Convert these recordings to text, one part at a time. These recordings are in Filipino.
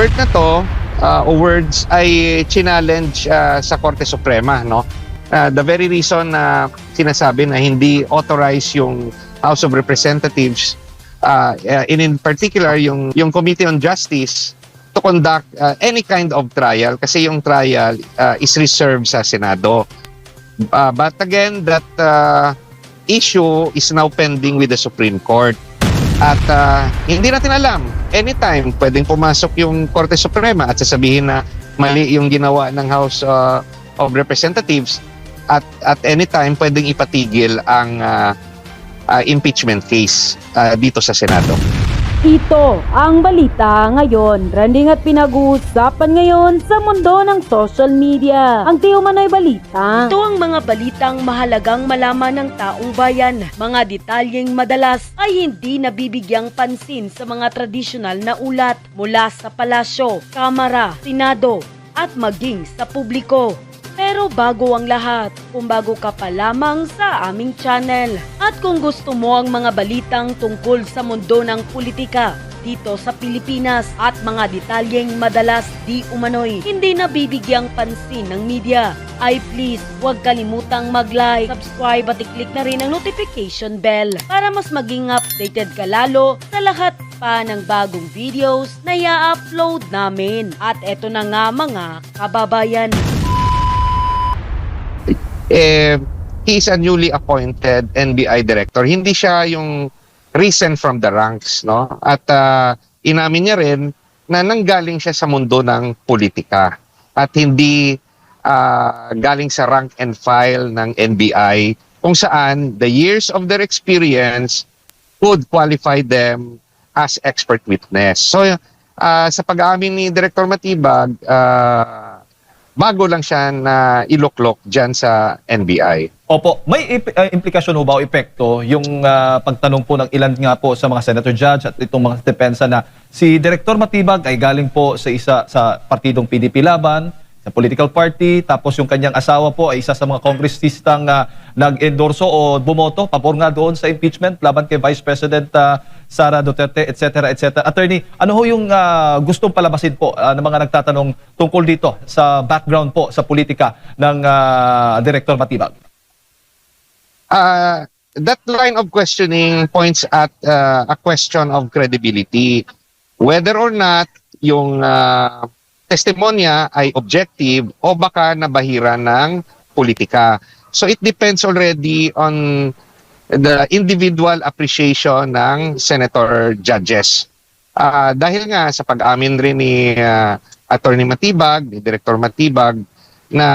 word na to o words ay challenge sa Korte Suprema, no? The very reason na sinasabi na hindi authorized yung House of Representatives, in particular yung Committee on Justice, to conduct any kind of trial kasi yung trial is reserved sa Senado. But again, that issue is now pending with the Supreme Court. At hindi natin alam, anytime pwedeng pumasok yung Korte Suprema at sasabihin na mali yung ginawa ng House of Representatives, at anytime pwedeng ipatigil ang impeachment case dito sa Senado. Ito ang balita ngayon. Trending at pinag-uusapan ngayon sa mundo ng social media. Ang tiumano'y balita. Ito ang mga balitang mahalagang malaman ng taong bayan. Mga detalyeng madalas ay hindi nabibigyang pansin sa mga tradisyonal na ulat mula sa palasyo, kamara, senado at maging sa publiko. Pero bago ang lahat, kung bago ka pa lamang sa aming channel at kung gusto mo ang mga balitang tungkol sa mundo ng politika dito sa Pilipinas at mga detalyeng madalas di umano'y hindi nabibigyang pansin ng media, ay please huwag kalimutang mag-like, subscribe at i-click na rin ang notification bell para mas maging updated ka lalo sa lahat pa ng bagong videos na i-upload namin. At eto na nga mga kababayan. He is a newly appointed NBI director. Hindi siya yung recent from the ranks, no? At inamin niya rin na nanggaling siya sa mundo ng politika at hindi galing sa rank and file ng NBI kung saan the years of their experience would qualify them as expert witness. So sa pag-aamin ni Director Matibag, bago lang siya na iluklok dyan sa NBI. Opo, may implikasyon ho ba o epekto yung pagtanong po ng ilan nga po sa mga senator judge at itong mga depensa na si Director Matibag ay galing po sa partidong PDP Laban, sa political party, tapos yung kanyang asawa po ay isa sa mga kongresistang nag-endorso o bumoto, pabor nga doon sa impeachment laban kay Vice President Sara Duterte, etc. etc. Attorney, ano ho yung gustong palabasin po ng mga nagtatanong tungkol dito sa background po sa politika ng Director Matibag? That line of questioning points at a question of credibility. Whether or not yung testimonya ay objective o baka nabahira ng politika. So it depends already on the individual appreciation ng senator judges. Dahil nga sa pag-amin rin ni Attorney Matibag, ni Director Matibag, na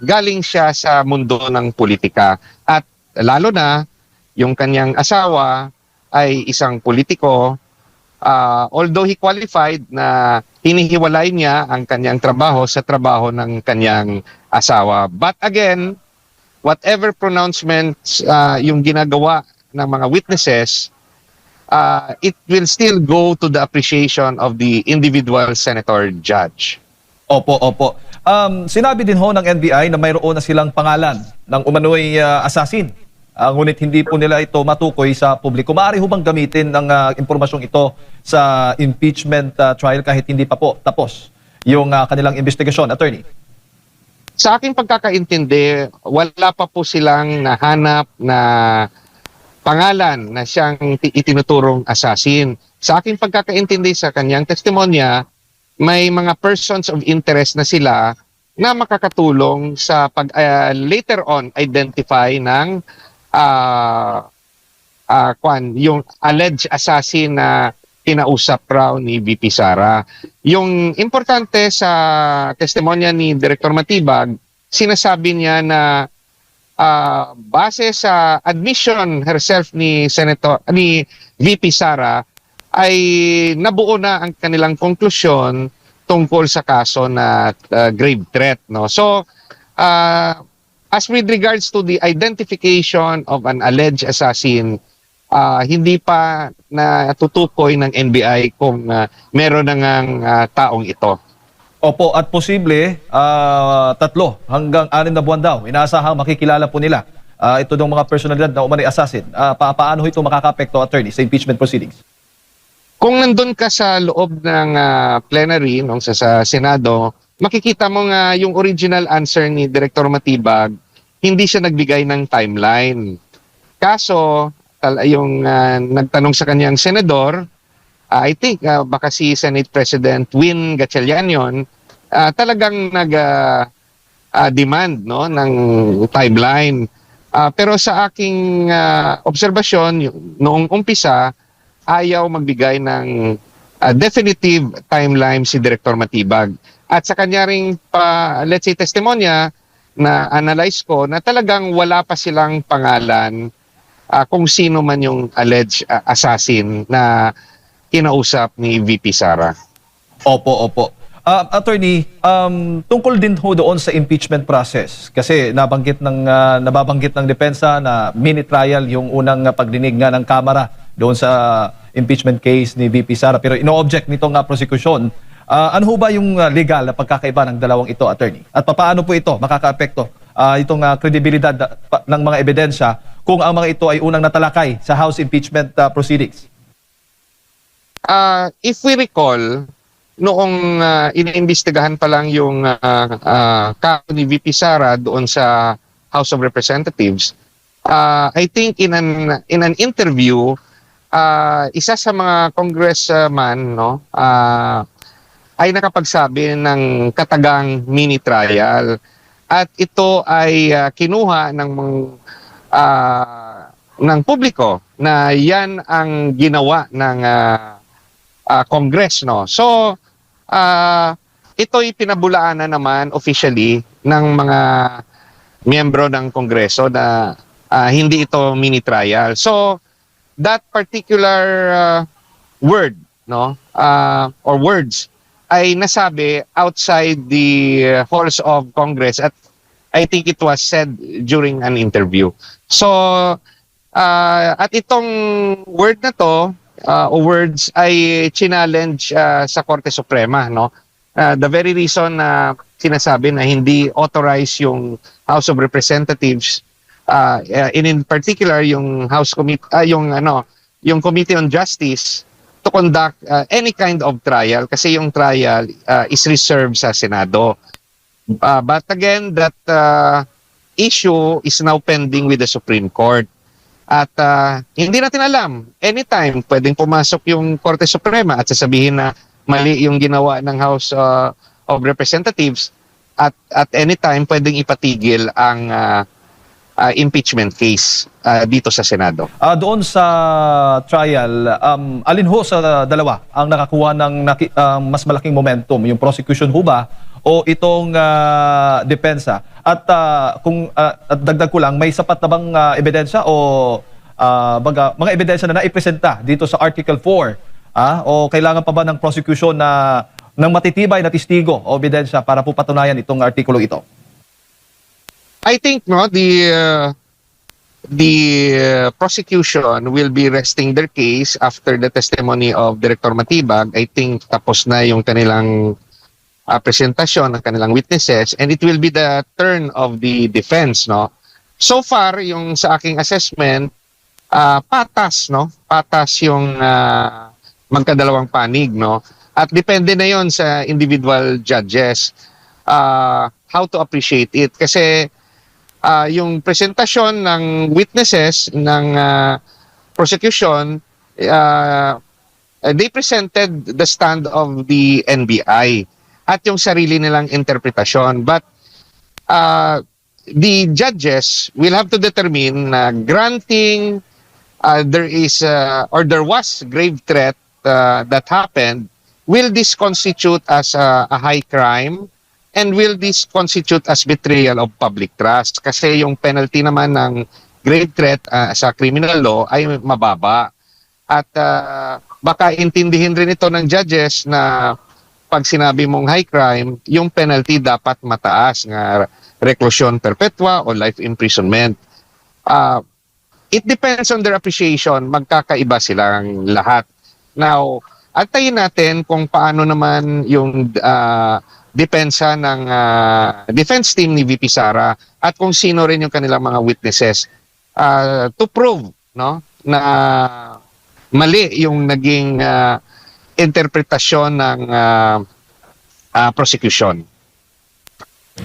galing siya sa mundo ng politika. At lalo na yung kanyang asawa ay isang politiko. Although he qualified na hinihiwalay niya ang kanyang trabaho sa trabaho ng kanyang asawa. But again, whatever pronouncements yung ginagawa ng mga witnesses, it will still go to the appreciation of the individual senator judge. Opo, opo. Sinabi din ho ng NBI na mayroon na silang pangalan ng umano'y assassin. Ngunit hindi po nila ito matukoy sa publiko. Maaari ho bang gamitin ng impormasyong ito sa impeachment trial kahit hindi pa po tapos yung kanilang investigasyon, Attorney? Sa aking pagkakaintindi, wala pa po silang nahanap na pangalan na siyang itinuturong assassin. Sa aking pagkakaintindi sa kanyang testimonya, may mga persons of interest na sila na makakatulong sa pag later on identify ng yung alleged assassin na kinausap raw ni VP Sara. Yung importante sa testimonya ni Director Matibag, sinasabi niya na base sa admission herself ni VP Sara ay nabuo na ang kanilang konklusyon tungkol sa kaso na grave threat, no. So as with regards to the identification of an alleged assassin, hindi pa natutukoy ng NBI kung meron na ngang taong ito. Opo, at posible 3 hanggang 6 na buwan daw. Inaasahang makikilala po nila ito ng mga personalidad na umano'y assassin. Paano ito makakapekto, Attorney, sa impeachment proceedings? kung nandun ka sa loob ng plenary nung sa Senado, makikita mo nga yung original answer ni Director Matibag, hindi siya nagbigay ng timeline. Kaso, yung nagtanong sa kanyang senador, I think baka si Senate President Win Gatchalian yun, talagang nag-demand no, ng timeline. Pero sa aking obserbasyon, noong umpisa, ayaw magbigay ng definitive timeline si Director Matibag. At sa kanya ring let's say, testimonya na analyze ko na talagang wala pa silang pangalan kung sino man yung alleged assassin na kinausap ni VP Sara. Opo. Attorney, tungkol din ho doon sa impeachment process kasi nabanggit nababanggit ng depensa na mini trial yung unang pagdinig nga ng Kamara doon sa impeachment case ni VP Sara pero ino-object nitong prosecution. Ano ho ba yung legal na pagkakaiba ng dalawang ito, attorney? At paano po ito makakaapekto itong kredibilidad ng mga ebidensya kung ang mga ito ay unang natalakay sa House impeachment proceedings? If we recall, noong iniimbestigahan pa lang yung kaso ni VP Sara doon sa House of Representatives, I think in an interview, isa sa mga congressman ay nakapagsabi ng katagang mini trial at ito ay kinuha ng publiko na yan ang ginawa ng Congress, no. So ito'y pinabulaanan naman officially ng mga miyembro ng Kongreso na hindi ito mini trial. So that particular word, no, or words ay nasabi outside the halls of Congress at I think it was said during an interview. So at itong word na to o words ay challenge sa Korte Suprema, no. The very reason na sinasabi na hindi authorized yung House of Representatives in particular yung House Committee yung Committee on Justice to conduct any kind of trial kasi yung trial is reserved sa Senado. But again, that issue is now pending with the Supreme Court. At hindi natin alam, anytime pwedeng pumasok yung Korte Suprema at sasabihin na mali yung ginawa ng House of Representatives at anytime pwedeng ipatigil ang impeachment case dito sa Senado. Doon sa trial, alin ho sa dalawa ang nakakuha ng mas malaking momentum? Yung prosecution ho ba o itong depensa? At kung at dagdag ko lang, may sapat na bang ebidensya o mga ebidensya na naipresenta dito sa Article 4? O kailangan pa ba ng prosecution ng matitibay na testigo o ebidensya para po patunayan itong artikulo ito? I think the prosecution will be resting their case after the testimony of Director Matibag. I think tapos na yung kanilang presentasyon ng kanilang witnesses and it will be the turn of the defense, no. So far yung sa aking assessment patas, no. Patas yung magkadalawang panig, no. At depende na yon sa individual judges how to appreciate it kasi yung presentasyon ng witnesses ng prosecution, they presented the stand of the NBI at yung sarili nilang interpretasyon. But the judges will have to determine na granting there is or there was grave threat that happened, will this constitute as a high crime? And will this constitute as betrayal of public trust? Kasi yung penalty naman ng grave threat sa criminal law ay mababa. At baka intindihin rin ito ng judges na pag sinabi mong high crime, yung penalty dapat mataas, nga reclusion perpetua o life imprisonment. It depends on their appreciation, magkakaiba silang lahat. Now, antayin natin kung paano naman yung depensa ng defense team ni VP Sara at kung sino rin yung kanilang mga witnesses to prove, no, na mali yung naging interpretasyon ng prosecution.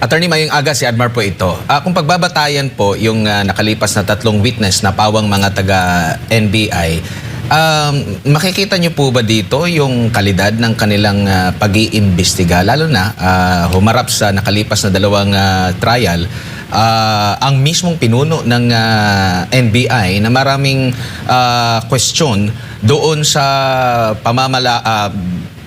Attorney Mayong Aga, si Admar po ito. Kung pagbabatayan po yung nakalipas na 3 witness na pawang mga taga-NBI, makikita niyo po ba dito yung kalidad ng kanilang pag-iimbestiga? Lalo na humarap sa nakalipas na 2 trial, ang mismong pinuno ng NBI na maraming question doon sa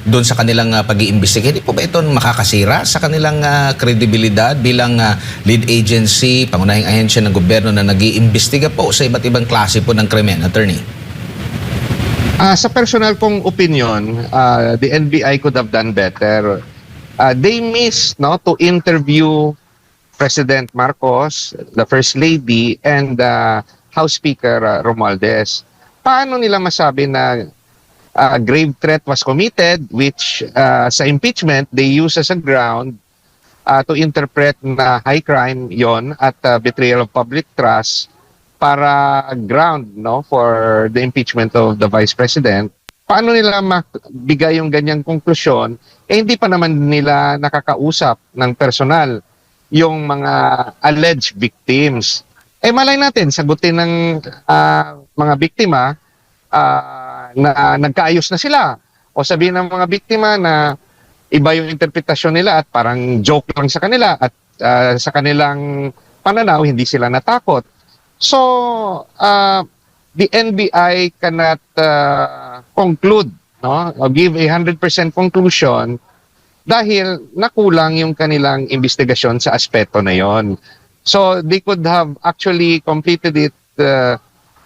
doon sa kanilang pag-iimbestiga. Hindi po ba ito makakasira sa kanilang kredibilidad bilang lead agency, pangunahing ahensya ng gobyerno na nag-iimbestiga po sa iba't ibang klase po ng krimen, attorney? Sa personal kong opinion, the NBI could have done better. They missed to interview President Marcos, the First Lady, and House Speaker Romualdez. Paano nila masabi na grave threat was committed, which sa impeachment they use as a ground to interpret na high crime yon at betrayal of public trust para ground for the impeachment of the Vice President? Paano nila mabigay yung ganyang konklusyon? Hindi pa naman nila nakakausap ng personal yung mga alleged victims. Malay natin, sagutin ng mga biktima na nagkaayos na sila. O sabihin ng mga biktima na iba yung interpretasyon nila at parang joke lang sa kanila at sa kanilang pananaw, hindi sila natakot. So, the NBI cannot conclude, or give a 100% conclusion dahil nakulang yung kanilang investigasyon sa aspeto na yon. So, they could have actually completed it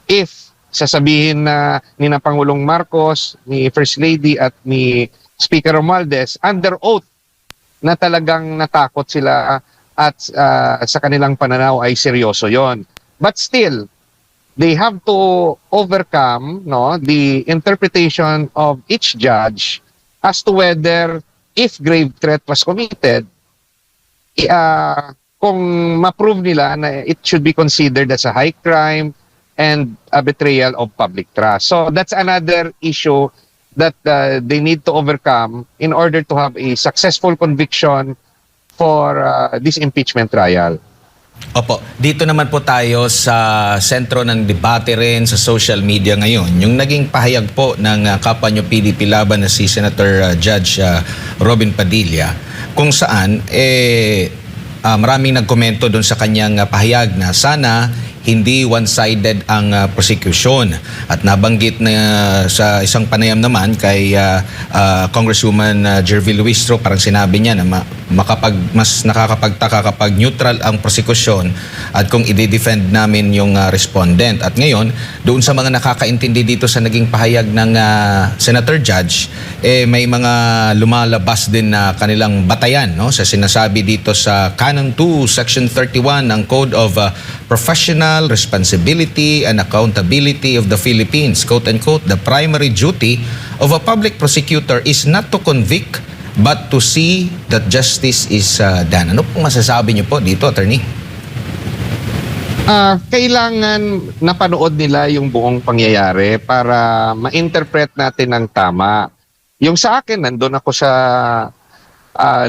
if sasabihin na ni na Pangulong Marcos, ni First Lady at ni Speaker Romualdez under oath na talagang natakot sila at sa kanilang pananaw ay seryoso yon. But still, they have to overcome the interpretation of each judge as to whether if grave threat was committed, kung ma-prove nila na it should be considered as a high crime and a betrayal of public trust. So that's another issue that they need to overcome in order to have a successful conviction for this impeachment trial. Opo, dito naman po tayo sa sentro ng debate rin sa social media ngayon. Yung naging pahayag po ng kapwa nyo PDP laban na si Senator Judge Robin Padilla, kung saan maraming nagkomento doon sa kanyang pahayag na sana hindi one-sided ang prosecution. At nabanggit na sa isang panayam naman kay Congresswoman Jervy Luistro, parang sinabi niya na mas nakakapagtaka kapag neutral ang prosecution at kung i-defend namin yung respondent. At ngayon, doon sa mga nakakaintindi dito sa naging pahayag ng Senator Judge, may mga lumalabas din na kanilang batayan sa sinasabi dito sa Canon 2, Section 31 ng Code of Professional Responsibility and Accountability of the Philippines. Quote-unquote, the primary duty of a public prosecutor is not to convict but to see that justice is done. Ano pong masasabi niyo po dito, attorney? Kailangan napanood nila yung buong pangyayari para ma-interpret natin ng tama. Yung sa akin, nandun ako sa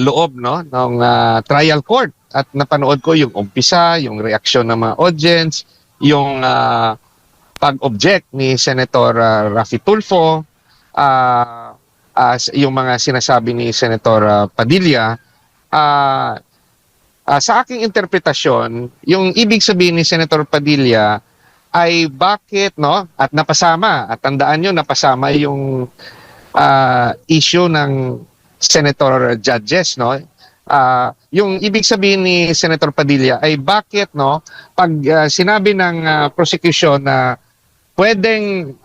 loob ng trial court at napanood ko yung umpisa, yung reaksyon ng mga audience, yung pag-object ni Senator Raffy Tulfo, yung mga sinasabi ni Senator Padilla. Sa aking interpretasyon, yung ibig sabihin ni Senator Padilla ay bakit at napasama, at tandaan nyo, napasama yung issue ng Senator Judges, yung ibig sabihin ni Senator Padilla ay bakit pag sinabi ng prosecution na pwedeng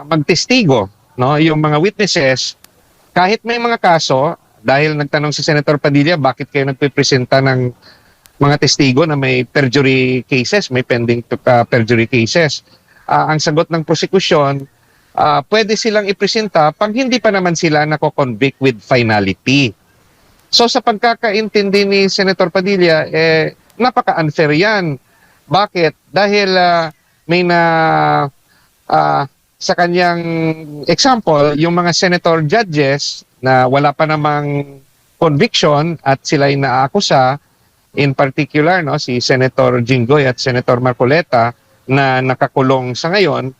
magtestigo yung mga witnesses, kahit may mga kaso, dahil nagtanong si Senator Padilla, bakit kayo nagpipresenta ng mga testigo na may perjury cases, may pending perjury cases? Ang sagot ng prosecution, pwede silang ipresenta pag hindi pa naman sila nako-convict with finality. So sa pagkakaintindi ni Senator Padilla, napaka-unfair yan. Bakit? Dahil may sa kanyang example, yung mga senator judges na wala pa namang conviction at sila'y naakusa, in particular no, si Senator Jinggoy at Senator Marcoleta na nakakulong sa ngayon,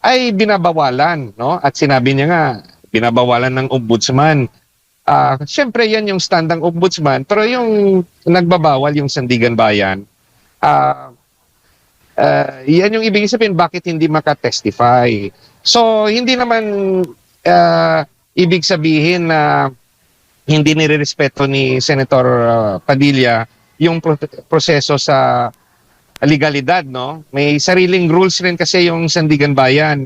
ay binabawalan. No? At sinabi niya nga, binabawalan ng ombudsman. Siyempre yan yung standang ombudsman, pero yung nagbabawal yung Sandigan Bayan, yan yung ibig sabihin bakit hindi makatestify. So hindi naman ibig sabihin na hindi nirerespeto ni Senator Padilla yung proseso sa legalidad, no? May sariling rules rin kasi yung Sandigan Bayan.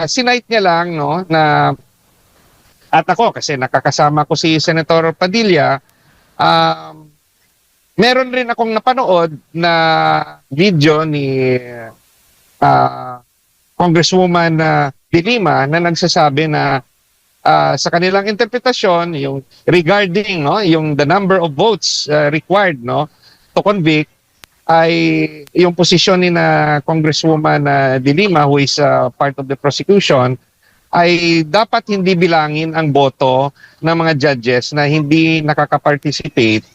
Sinight niya lang no na at ako kasi nakakasama ko si Senator Padilla, meron rin akong napanood na video ni Congresswoman De Lima na nagsasabi na sa kanilang interpretasyon yung regarding no yung the number of votes required no to convict ay yung posisyon ni na Congresswoman De Lima, who is part of the prosecution, ay dapat hindi bilangin ang boto ng mga judges na hindi nakaka-participate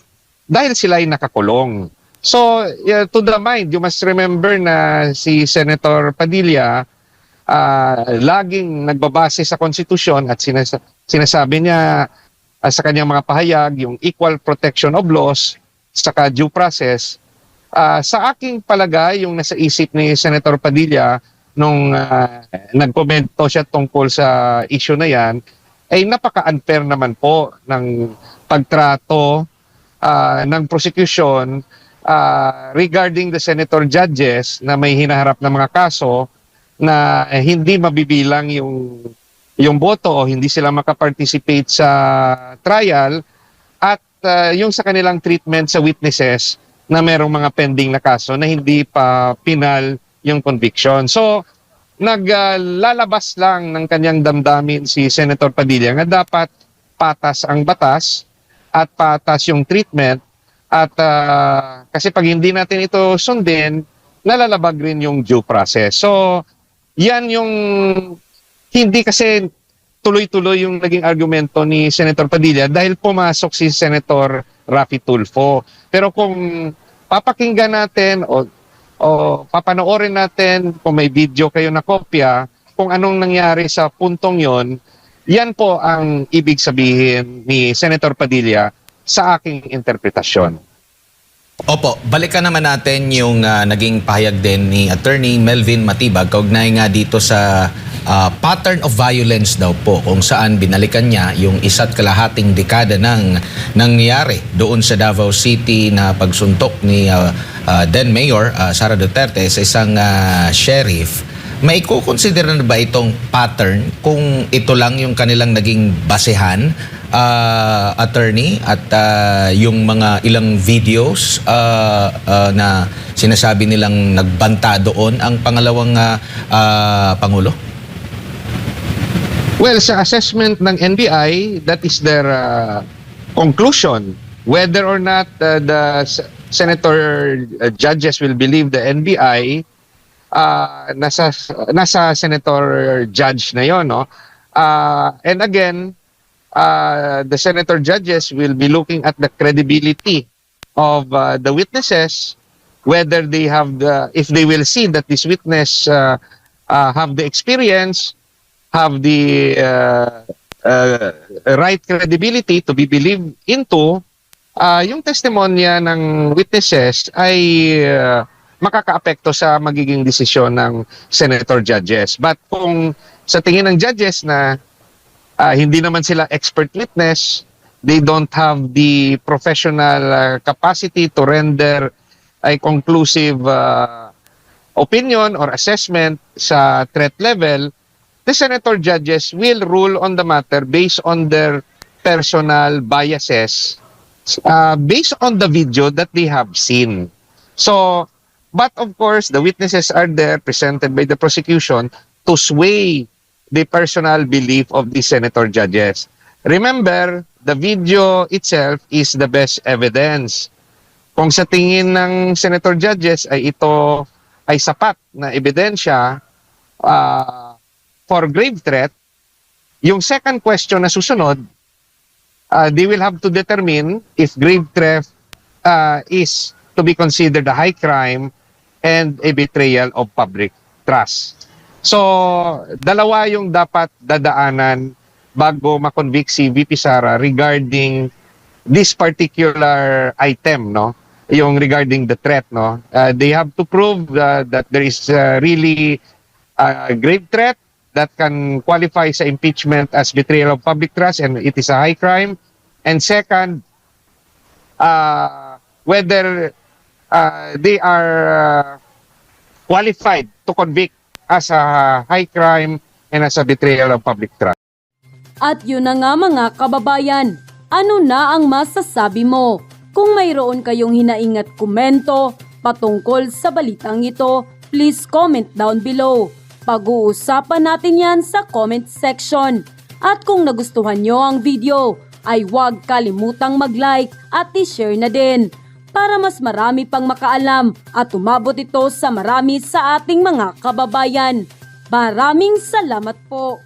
dahil sila ay nakakulong. So, to the mind, you must remember na si Senator Padilla laging nagbabase sa konstitusyon at sinasabi niya sa kanyang mga pahayag yung equal protection of laws saka due process. Sa aking palagay, yung nasa isip ni Senator Padilla nung nagkomento siya tungkol sa issue na yan, ay napaka-unfair naman po ng pagtrato ng prosecution regarding the senator judges na may hinaharap na mga kaso na hindi mabibilang yung boto o hindi sila makaparticipate sa trial at yung sa kanilang treatment sa witnesses na merong mga pending na kaso na hindi pa pinal yung conviction. So, naglalabas lang ng kanyang damdamin si Senator Padilla nga dapat patas ang batas at patas yung treatment at kasi pag hindi natin ito sundin, nalalabag rin yung due process. So, yan yung hindi kasi tuloy-tuloy yung naging argumento ni Senator Padilla dahil pumasok si Senator Raffy Tulfo. Pero kung papakinggan natin o papanoorin natin, kung may video kayo na kopya, kung anong nangyari sa puntong yon, yan po ang ibig sabihin ni Senator Padilla sa aking interpretasyon. Opo, balikan naman natin yung naging pahayag din ni Attorney Melvin Matibag kaugnay nga dito sa pattern of violence daw po kung saan binalikan niya yung isa't kalahating dekada ng nangyari doon sa Davao City na pagsuntok ni then Mayor Sara Duterte sa isang sheriff. May kukonsider na ba itong pattern kung ito lang yung kanilang naging basehan, attorney, at yung mga ilang videos na sinasabi nilang nagbanta doon ang pangalawang Pangulo? Well, sa assessment ng NBI, that is their conclusion. Whether or not the senator judges will believe the NBI, nasa senator judge na yon, no? And again, the senator judges will be looking at the credibility of the witnesses, whether they have if they will see that this witness have the experience, have the right credibility to be believed into, yung testimonya ng witnesses ay makakaapekto sa magiging desisyon ng senator judges. But kung sa tingin ng judges na hindi naman sila expert witness, they don't have the professional capacity to render a conclusive opinion or assessment sa threat level, the senator judges will rule on the matter based on their personal biases, based on the video that they have seen. So, but of course, the witnesses are there presented by the prosecution to sway the personal belief of the senator judges. Remember, the video itself is the best evidence. Kung sa tingin ng senator judges ay ito ay sapat na ebidensya for grave threat, yung second question na susunod, they will have to determine if grave threat is to be considered a high crime and a betrayal of public trust. So, dalawa yung dapat dadaanan bago makonvict si VP Sara regarding this particular item, no? Yung regarding the threat, no? They have to prove that there is really a grave threat that can qualify sa impeachment as betrayal of public trust and it is a high crime. And second, whether they are qualified to convict as a high crime and as a betrayal of public trust. At yun na nga mga kababayan, ano na ang masasabi mo? Kung mayroon kayong hinaingat komento patungkol sa balitang ito, please comment down below. Pag-uusapan natin yan sa comment section. At kung nagustuhan nyo ang video, ay huwag kalimutang mag-like at i-share na din para mas marami pang makaalam at umabot ito sa marami sa ating mga kababayan. Maraming salamat po!